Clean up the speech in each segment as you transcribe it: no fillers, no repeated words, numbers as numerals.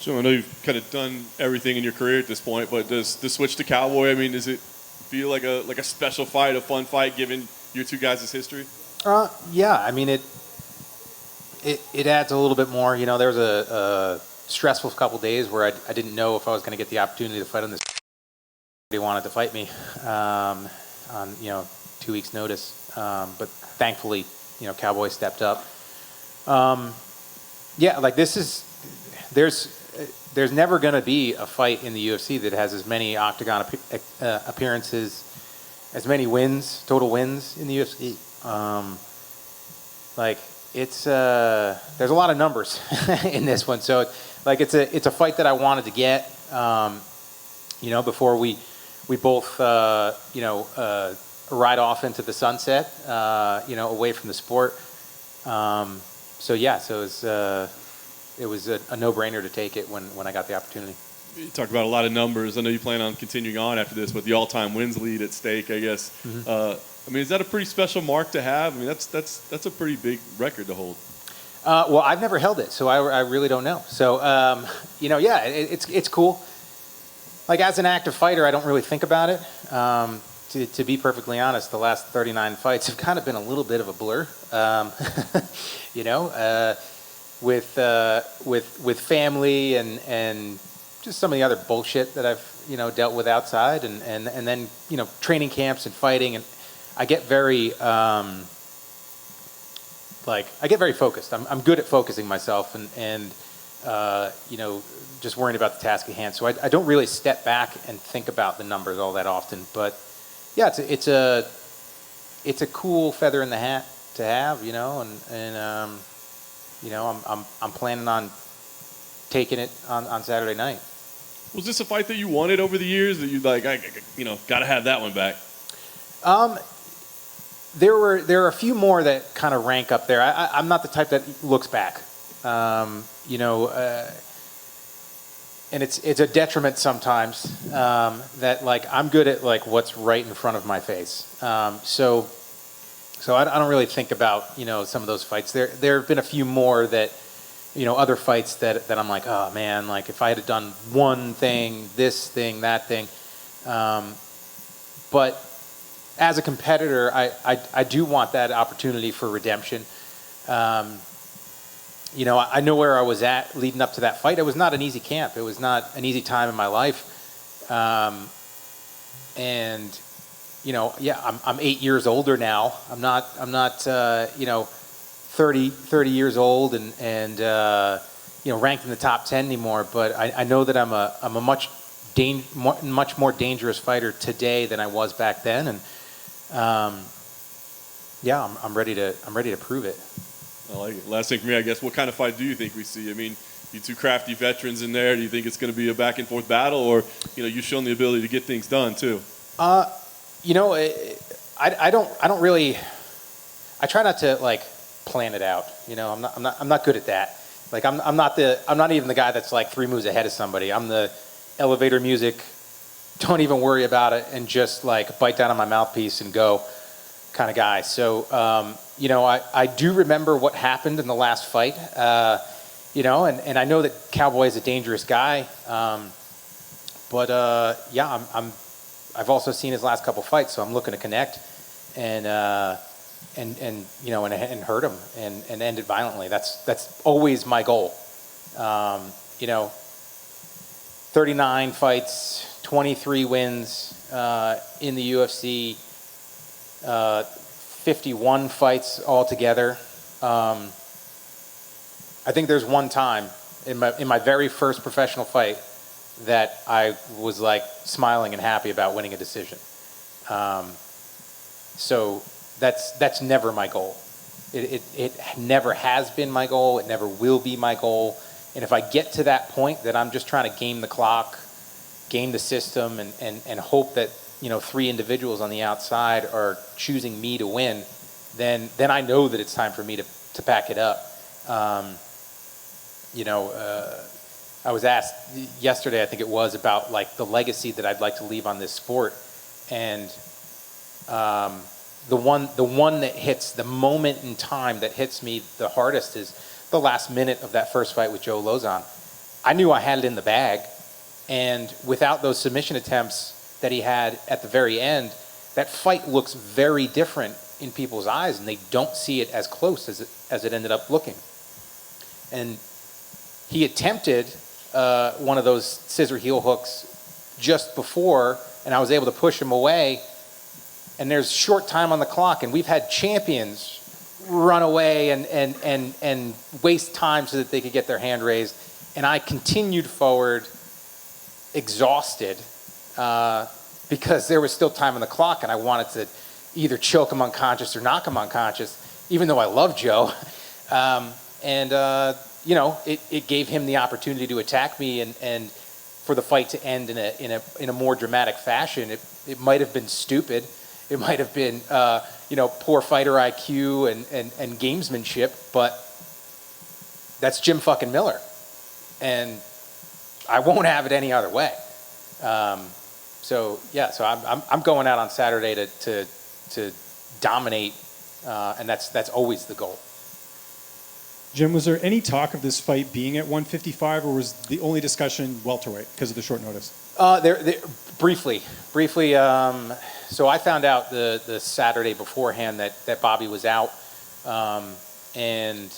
So I know you've kind of done everything in your career at this point, but does the switch to Cowboy, I mean, does it feel like a special fight, a fun fight, given your two guys' history? Yeah. I mean, it adds a little bit more. You know, there was a stressful couple days where I didn't know if I was going to get the opportunity to fight on this. He wanted to fight me on 2 weeks' notice, but thankfully, Cowboy stepped up. Yeah, like there's never going to be a fight in the UFC that has as many octagon appearances, as many wins, total wins in the UFC. There's a lot of numbers in this one, so it's a fight that I wanted to get. Before we both ride off into the sunset, away from the sport. It was a no-brainer to take it when I got the opportunity. You talked about a lot of numbers. I know you plan on continuing on after this, but the all-time wins lead at stake, I guess. Mm-hmm. Is that a pretty special mark to have? I mean, that's a pretty big record to hold. Well, I've never held it, so I really don't know. So, it's cool. Like, as an active fighter, I don't really think about it. To be perfectly honest, the last 39 fights have kind of been a little bit of a blur. With family and just some of the other bullshit that I've dealt with outside, and then training camps and fighting, and I get very focused. I'm good at focusing myself and just worrying about the task at hand. So I don't really step back and think about the numbers all that often. But yeah, it's a cool feather in the hat to have, I'm planning on taking it on Saturday night. Was this a fight that you wanted over the years that you got to have that one back? There are a few more that kind of rank up there. I'm not the type that looks back, and it's a detriment sometimes that I'm good at what's right in front of my face. So I don't really think about some of those fights. There have been a few more that other fights that I'm like, oh man, if I had done one thing, this thing, that thing. But as a competitor, I do want that opportunity for redemption. I know where I was at leading up to that fight. It was not an easy camp. It was not an easy time in my life. I'm 8 years older now. I'm not 30 years old and ranked in the top 10 anymore. But I know that I'm a much more dangerous fighter today than I was back then, and I'm ready to prove it. I like it. Last thing for me, I guess, what kind of fight do you think we see? I mean, you two crafty veterans in there. Do you think it's going to be a back and forth battle, or you've shown the ability to get things done too? I don't really. I try not to plan it out. I'm not good at that. I'm not even the guy that's 3 moves ahead of somebody. I'm the elevator music. Don't even worry about it, and just bite down on my mouthpiece and go kind of guy. So I do remember what happened in the last fight. And I know that Cowboy is a dangerous guy. I've also seen his last couple fights, so I'm looking to connect and hurt him and end it violently. That's always my goal. 39 fights, 23 wins in the UFC, 51 fights altogether. I think there's one time in my very first professional fight that I was smiling and happy about winning a decision. So that's never my goal. It never has been my goal. It never will be my goal. And if I get to that point that I'm just trying to game the clock, game the system, and hope that 3 individuals on the outside are choosing me to win, then I know that it's time for me to pack it up. I was asked yesterday, I think it was, about the legacy that I'd like to leave on this sport, and the one that hits, the moment in time that hits me the hardest is the last minute of that first fight with Joe Lozon. I knew I had it in the bag, and without those submission attempts that he had at the very end, that fight looks very different in people's eyes, and they don't see it as close as it ended up looking. And he attempted one of those scissor heel hooks just before, and I was able to push him away. And there's short time on the clock, and we've had champions run away and waste time so that they could get their hand raised. And I continued forward, exhausted, because there was still time on the clock, and I wanted to either choke him unconscious or knock him unconscious, even though I love Joe. You know, it gave him the opportunity to attack me, and for the fight to end in a more dramatic fashion. It might have been stupid. It might have been, you know, poor fighter IQ and gamesmanship, but that's Jim fucking Miller. And I won't have it any other way. So I'm going out on Saturday to dominate, and that's always the goal. Jim, was there any talk of this fight being at 155, or was the only discussion welterweight because of the short notice? Briefly. So I found out the Saturday beforehand that Bobby was out, and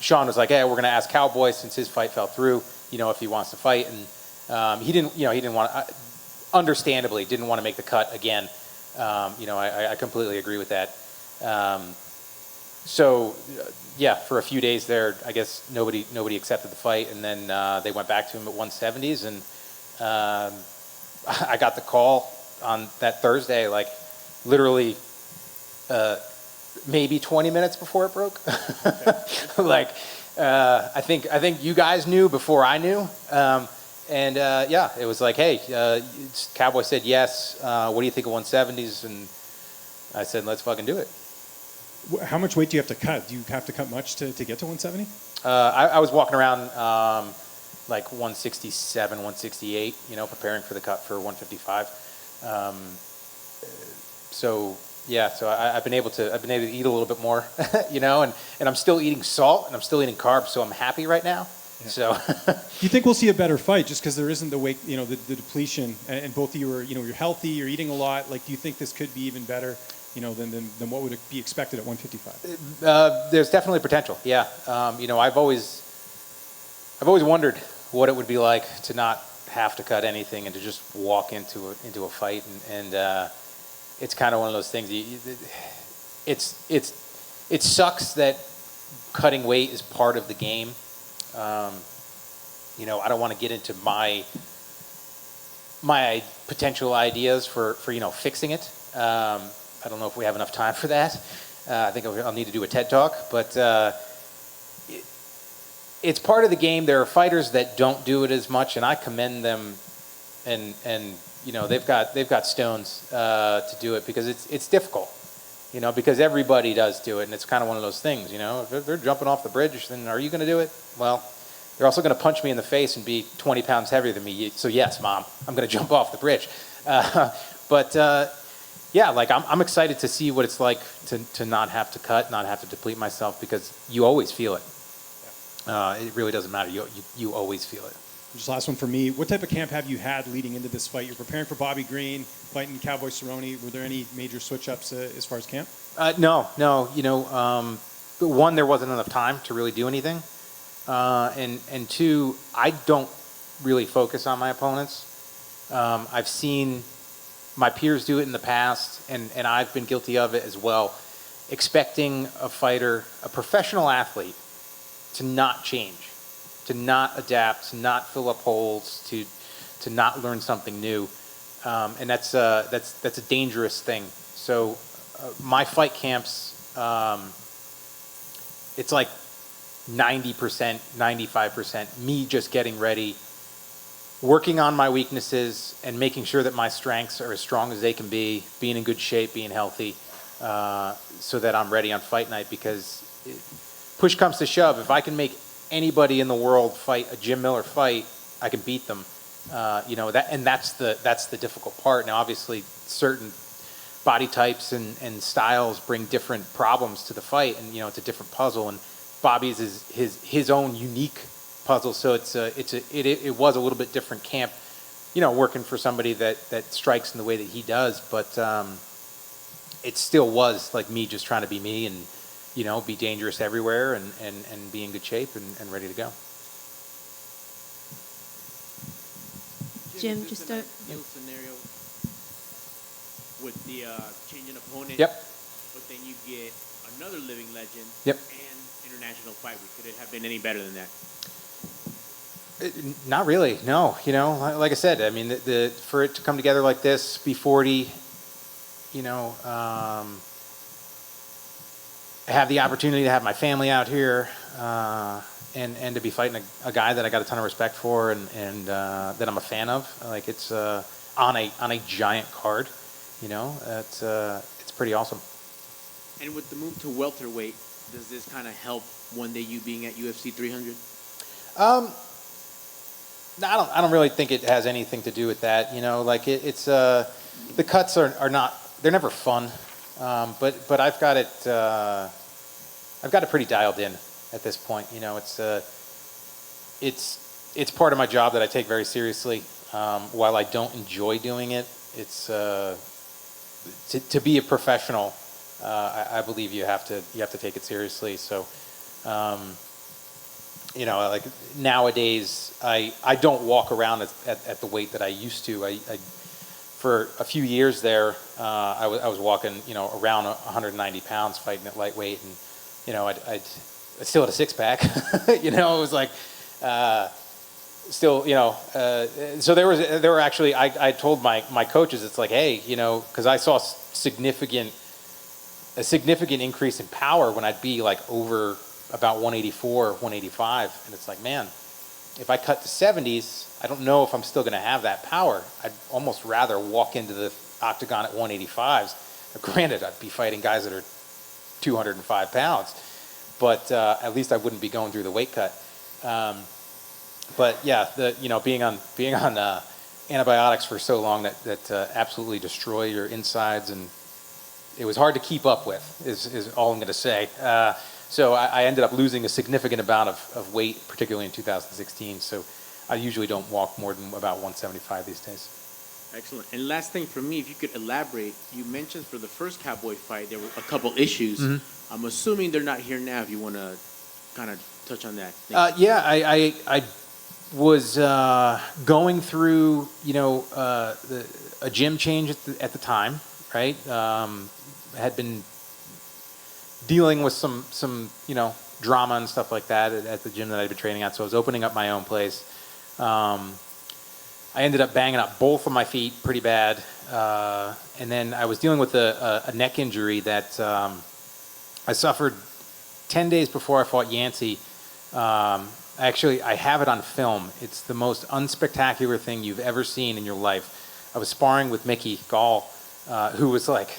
Sean was like, "Hey, we're going to ask Cowboy since his fight fell through, you know, if he wants to fight." And he didn't want, understandably, didn't want to make the cut again. You know, I completely agree with that. So yeah, for a few days there, I guess nobody accepted the fight, and then they went back to him at 170s, and I got the call on that Thursday, like literally maybe 20 minutes before it broke. Like I think you guys knew before I knew, and yeah, it was like, hey, Cowboy said yes. What do you think of 170s? And I said, let's fucking do it. How much weight do you have to cut? Do you have to cut much to get to 170? I was walking around like 167, 168, you know, preparing for the cut for 155. So yeah, so I've been able to eat a little bit more, you know, and I'm still eating salt and I'm still eating carbs, so I'm happy right now. Yeah. So do you think we'll see a better fight just because there isn't the weight, you know, the depletion, and both of you are, you know, you're healthy, you're eating a lot. Like, do you think this could be even better, you know, than what would be expected at 155? There's definitely potential. Yeah. You know, I've always wondered what it would be like to not have to cut anything and to just walk into a fight, and it's kind of one of those things. It sucks that cutting weight is part of the game. You know, I don't want to get into my potential ideas for you know, fixing it. I don't know if we have enough time for that. I think I'll need to do a TED Talk, but it's part of the game. There are fighters that don't do it as much, and I commend them. And you know, they've got stones to do it, because it's difficult. You know, because everybody does do it, and it's kind of one of those things. You know, if they're jumping off the bridge, then are you going to do it? Well, they're also going to punch me in the face and be 20 pounds heavier than me. So yes, Mom, I'm going to jump off the bridge. Yeah, like I'm excited to see what it's like to not have to cut, not have to deplete myself, because you always feel it. It really doesn't matter. You always feel it. Just last one for me. What type of camp have you had leading into this fight? You're preparing for Bobby Green, fighting Cowboy Cerrone. Were there any major switch-ups as far as camp? No. You know, one, there wasn't enough time to really do anything. And two, I don't really focus on my opponents. I've seen my peers do it in the past, and I've been guilty of it as well, expecting a fighter, a professional athlete, to not change, to not adapt, to not fill up holes, to not learn something new, and that's a dangerous thing. So my fight camps, it's like 90%, 95% me just getting ready, working on my weaknesses and making sure that my strengths are as strong as they can be, being in good shape, being healthy, so that I'm ready on fight night. Because push comes to shove, if I can make anybody in the world fight a Jim Miller fight, I can beat them. You know, that's the difficult part. Now, obviously, certain body types and styles bring different problems to the fight, and you know, it's a different puzzle. And Bobby's is his own unique puzzle. So it was a little bit different camp, working for somebody that strikes in the way that he does, but it still was like me just trying to be me and, be dangerous everywhere and be in good shape and ready to go. Jim, just a ideal scenario with the changing opponent. Yep. But then you get another living legend. Yep. And international fight week. Could it have been any better than that? Not really, no. Like I said, I mean, for it to come together like this, be 40, have the opportunity to have my family out here, and to be fighting a guy that I got a ton of respect for and that I'm a fan of. Like it's on a giant card, it's pretty awesome. And with the move to welterweight, does this kind of help one day you being at UFC 300? No, I don't really think it has anything to do with that. It's the cuts are not, they're never fun, but I've got it pretty dialed in at this point. It's part of my job that I take very seriously. While I don't enjoy doing it, it's to be a professional. I believe you have to take it seriously. So. Like nowadays, I don't walk around at the weight that I used to. For a few years there, I was walking, around 190 pounds fighting at lightweight, and I still had a six pack. It was like still, so there were actually I told my coaches, it's like, hey, because I saw a significant increase in power when I'd be like over about 184, 185, and it's like, man, if I cut to 70s, I don't know if I'm still going to have that power. I'd almost rather walk into the octagon at 185s. Now, granted, I'd be fighting guys that are 205 pounds, but at least I wouldn't be going through the weight cut. But yeah, being on antibiotics for so long that absolutely destroy your insides, and it was hard to keep up with, is all I'm going to say. So I ended up losing a significant amount of weight, particularly in 2016. So I usually don't walk more than about 175 these days. Excellent. And last thing for me, if you could elaborate, you mentioned for the first Cowboy fight, there were a couple issues. Mm-hmm. I'm assuming they're not here now, if you want to kind of touch on that. Yeah, I was going through, a gym change at the time, right? Had been dealing with some drama and stuff like that at the gym that I'd been training at. So I was opening up my own place. I ended up banging up both of my feet pretty bad. And then I was dealing with a neck injury that I suffered 10 days before I fought Yancey. Actually, I have it on film. It's the most unspectacular thing you've ever seen in your life. I was sparring with Mickey Gall, who was like...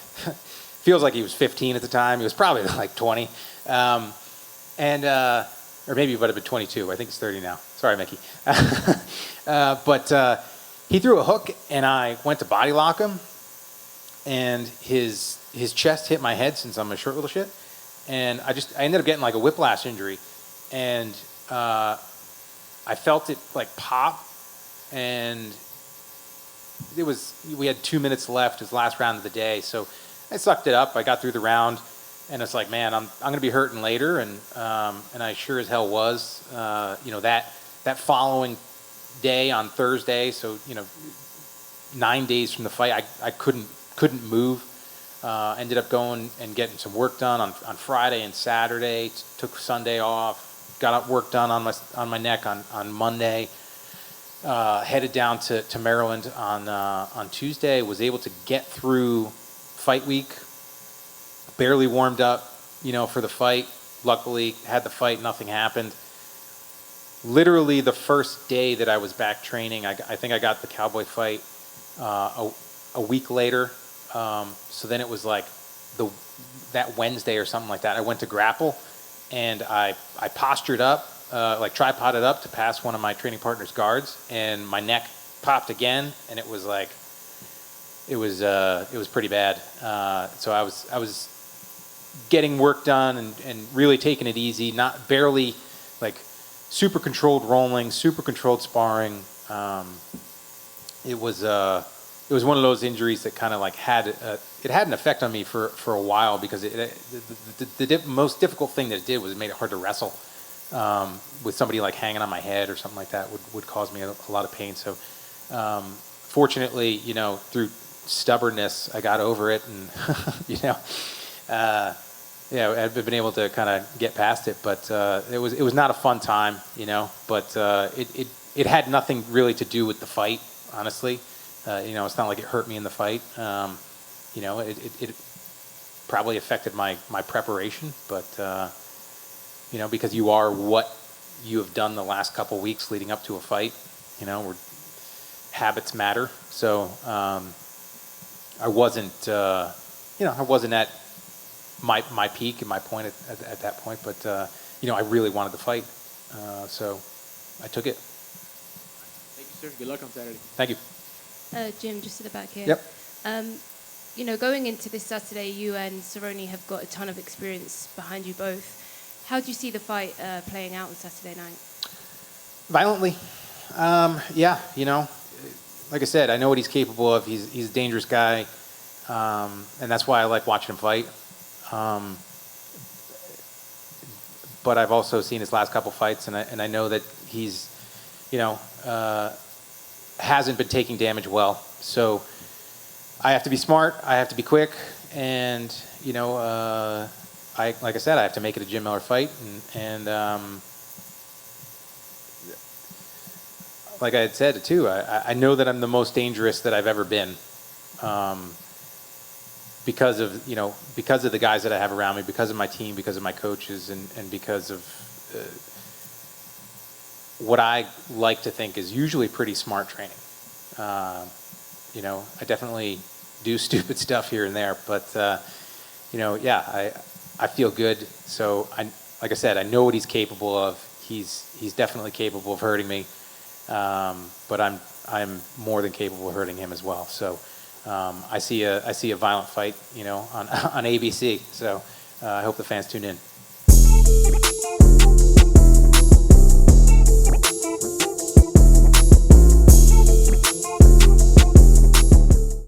feels like he was 15 at the time. He was probably like 20. Or maybe he would have been 22. I think he's 30 now. Sorry, Mickey. But he threw a hook, and I went to body lock him, and his chest hit my head since I'm a short little shit. And I ended up getting like a whiplash injury. And I felt it like pop, and we had 2 minutes left. It was the last round of the day. So I sucked it up. I got through the round, and it's like, man, I'm going to be hurting later, and I sure as hell was. That following day on Thursday, so 9 days from the fight, I couldn't move. Ended up going and getting some work done on Friday and Saturday. Took Sunday off. Got work done on my neck on Monday. Headed down to Maryland on Tuesday. Was able to get through fight week, barely warmed up, for the fight. Luckily, had the fight, nothing happened. Literally the first day that I was back training, I think I got the Cowboy fight a week later. So then it was like that Wednesday or something like that. I went to grapple, and I postured up, like tripoded up to pass one of my training partner's guards, and my neck popped again, and it was like, it was pretty bad. So I was getting work done and really taking it easy, not barely like super controlled rolling, super controlled sparring. It was one of those injuries that kind of like had an effect on me for a while, because the most difficult thing that it did was it made it hard to wrestle. With somebody like hanging on my head or something like that would cause me a lot of pain. So fortunately, through stubbornness, I got over it, and I've been able to kind of get past it. But it was not a fun time, But it had nothing really to do with the fight, honestly. It's not like it hurt me in the fight. It probably affected my preparation, but because you are what you have done the last couple weeks leading up to a fight, where habits matter. So I wasn't at my peak and my point at that point, but I really wanted to fight, so I took it. Thank you, sir. Good luck on Saturday. Thank you. Jim, just at the back here. Yep. Going into this Saturday, you and Cerrone have got a ton of experience behind you both. How do you see the fight playing out on Saturday night? Violently. Yeah, like I said, I know what he's capable of. He's a dangerous guy, and that's why I like watching him fight. But I've also seen his last couple fights, and I know that he's, hasn't been taking damage well. So I have to be smart. I have to be quick, and like I said, I have to make it a Jim Miller fight, and like I had said too, I know that I'm the most dangerous that I've ever been, because of the guys that I have around me, because of my team, because of my coaches, and because of what I like to think is usually pretty smart training. I definitely do stupid stuff here and there, but I feel good. So like I said, I know what he's capable of. He's definitely capable of hurting me, but I'm more than capable of hurting him as well. So I see a violent fight, on ABC. So I hope the fans tune in.